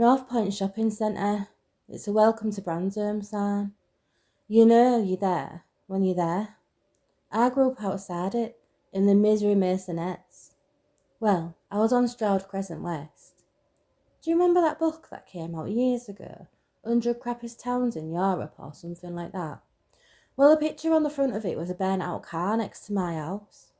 North Point Shopping Centre. It's a welcome to Bransholme sign. You know you're there when you're there. I grew up outside it, in the misery Maisonettes. Well, I was on Stroud Crescent West. Do you remember that book that came out years ago? 100 Crappiest Towns in Europe or something like that? Well, the picture on the front of it was a burnt out car next to my house.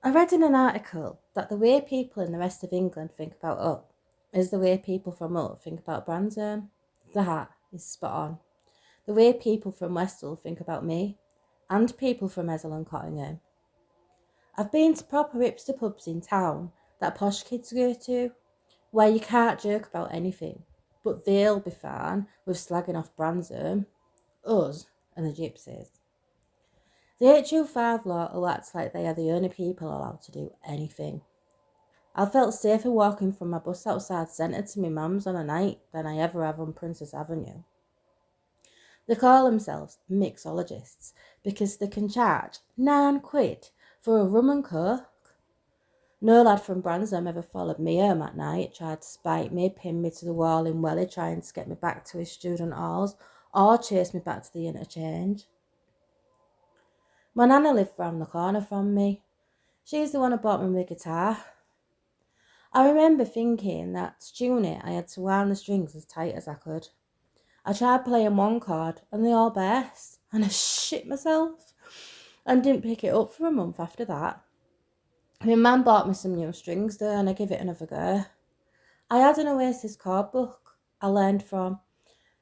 I read in an article that the way people in the rest of England think about us is the way people from up think about Bransholme. That is spot on. The way people from Westall think about me, and people from Ezel and Cottingham. I've been to proper hipster pubs in town that posh kids go to, where you can't joke about anything, but they'll be fine with slagging off Bransholme, us and the gypsies. The Hu5 lot will act like they are the only people allowed to do anything. I felt safer walking from my bus outside Centre to my mum's on a night than I ever have on Princess Avenue. They call themselves mixologists because they can charge £9 for a rum and coke. No lad from Bransholme ever followed me home at night, tried to spite me, pin me to the wall in Welly trying to get me back to his student halls, or chase me back to the interchange. My nana lived round the corner from me. She's the one who bought me my guitar. I remember thinking that to tune it I had to wind the strings as tight as I could. I tried playing one chord and they all burst and I shit myself and didn't pick it up for a month after that. My man bought me some new strings though and I gave it another go. I had an Oasis chord book I learned from.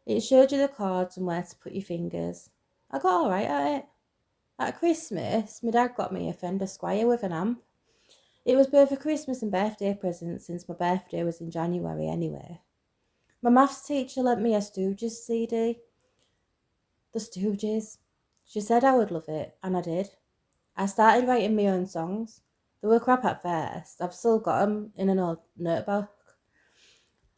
It showed you the chords and where to put your fingers. I got alright at it. At Christmas, my dad got me a Fender Squier with an amp. It was both a Christmas and birthday present since my birthday was in January anyway. My maths teacher lent me a Stooges CD. The Stooges. She said I would love it, and I did. I started writing my own songs. They were crap at first. I've still got them in an old notebook.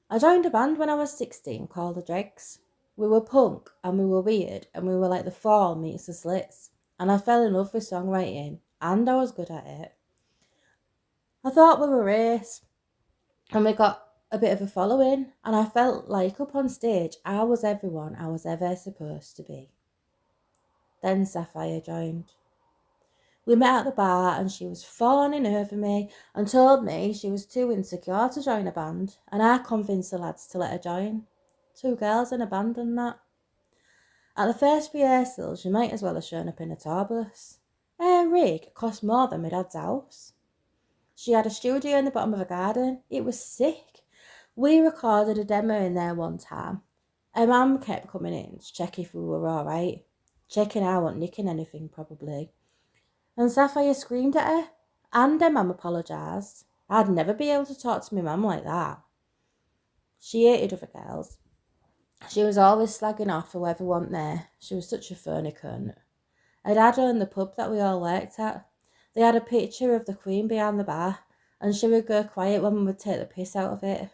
I joined a band when I was 16 called the Dregs. We were punk and we were weird and we were like the Fall meets the Slits. And I fell in love with songwriting and I was good at it. I thought we were a race and we got a bit of a following and I felt like up on stage I was everyone I was ever supposed to be. Then Sapphire joined. We met at the bar and she was fawning over me and told me she was too insecure to join a band and I convinced the lads to let her join. 2 girls in a band and that. At the first rehearsal she might as well have shown up in a tour bus. Her rig cost more than my dad's house. She had a studio in the bottom of a garden. It was sick. We recorded a demo in there one time. Her mum kept coming in to check if we were alright. Checking I wasn't nicking anything probably. And Sapphire screamed at her, and her mum apologised. I'd never be able to talk to my mum like that. She hated other girls. She was always slagging off whoever wasn't there. She was such a phony cunt. Her dad owned the pub that we all worked at. They had a picture of the Queen behind the bar, and she would go quiet when we would take the piss out of it.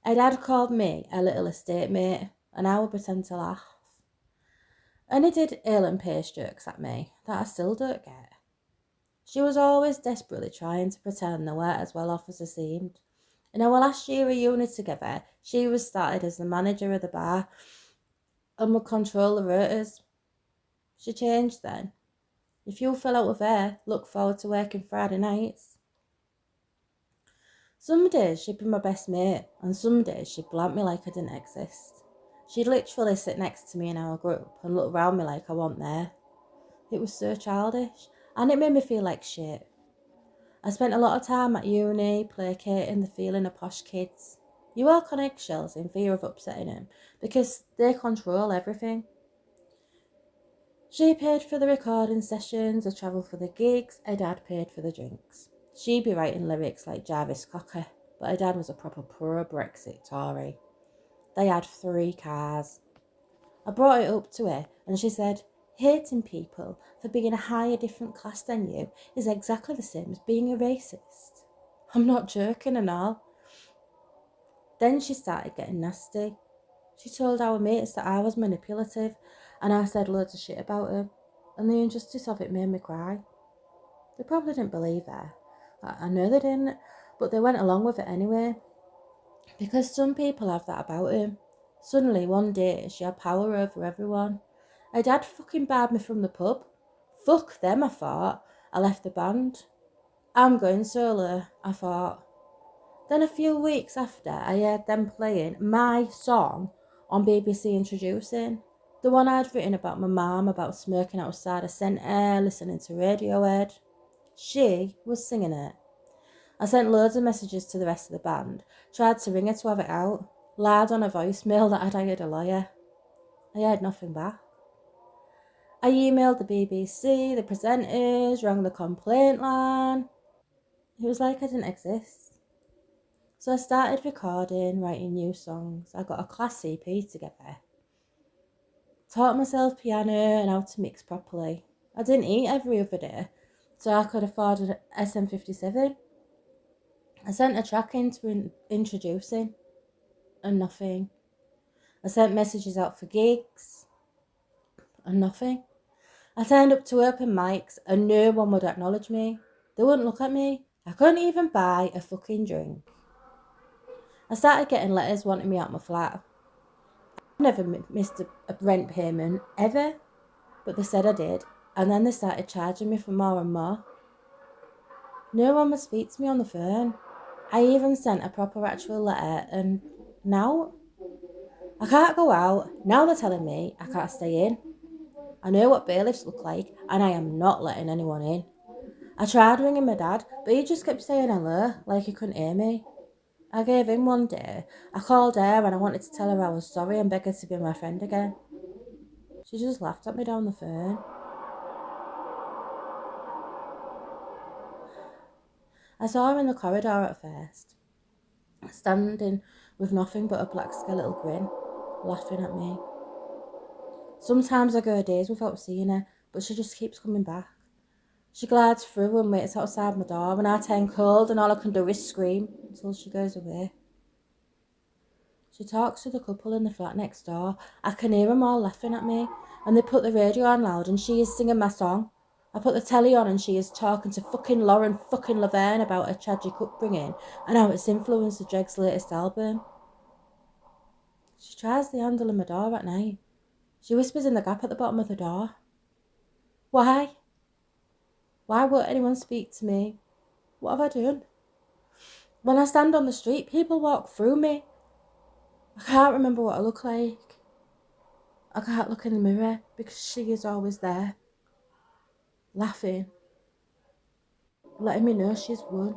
Her dad called me a little estate mate, and I would pretend to laugh. And he did ill and pace jokes at me that I still don't get. She was always desperately trying to pretend they weren't as well off as they seemed. In our last year of uni together, she was started as the manager of the bar and would control the rotas. She changed then. If you fell out with her, look forward to working Friday nights. Some days she'd be my best mate, and some days she'd blank me like I didn't exist. She'd literally sit next to me in our group and look round me like I wasn't there. It was so childish, and it made me feel like shit. I spent a lot of time at uni placating the feeling of posh kids. You walk on eggshells in fear of upsetting them because they control everything. She paid for the recording sessions, the travel for the gigs, her dad paid for the drinks. She'd be writing lyrics like Jarvis Cocker, but her dad was a proper pro-Brexit Tory. They had 3 cars. I brought it up to her and she said, hating people for being a higher different class than you is exactly the same as being a racist. I'm not joking and all. Then she started getting nasty. She told our mates that I was manipulative and I said loads of shit about her, and the injustice of it made me cry. They probably didn't believe her. I know they didn't, but they went along with it anyway. Because some people have that about him. Suddenly, one day, she had power over everyone. Her dad fucking barred me from the pub. Fuck them, I thought. I left the band. I'm going solo, I thought. Then a few weeks after, I heard them playing my song on BBC Introducing. The one I'd written about my mum, about smirking outside a centre, listening to Radiohead. She was singing it. I sent loads of messages to the rest of the band, tried to ring her to have it out, lied on a voicemail that I'd hired a lawyer. I heard nothing back. I emailed the BBC, the presenters, rang the complaint line. It was like I didn't exist. So I started recording, writing new songs. I got a class EP together. Taught myself piano and how to mix properly. I didn't eat every other day, so I could afford an SM57. I sent a track into Introducing, and nothing. I sent messages out for gigs, and nothing. I turned up to open mics, and no one would acknowledge me. They wouldn't look at me. I couldn't even buy a fucking drink. I started getting letters wanting me out my flat. I never missed a rent payment, ever. But they said I did, and then they started charging me for more and more. No one would speak to me on the phone. I even sent a proper actual letter, and now I can't go out. Now they're telling me I can't stay in. I know what bailiffs look like, and I am not letting anyone in. I tried ringing my dad, but he just kept saying hello, like he couldn't hear me. I gave in one day. I called her and I wanted to tell her I was sorry and beg her to be my friend again. She just laughed at me down the phone. I saw her in the corridor at first, standing with nothing but a black skeletal grin, laughing at me. Sometimes I go days without seeing her, but she just keeps coming back. She glides through and waits outside my door, and I turn cold and all I can do is scream until she goes away. She talks to the couple in the flat next door. I can hear them all laughing at me, and they put the radio on loud and she is singing my song. I put the telly on and she is talking to fucking Lauren fucking Laverne about her tragic upbringing and how it's influenced the Dregs' latest album. She tries the handle on my door at night. She whispers in the gap at the bottom of the door. Why? Why won't anyone speak to me? What have I done? When I stand on the street, people walk through me. I can't remember what I look like. I can't look in the mirror because she is always there, laughing, letting me know she's won.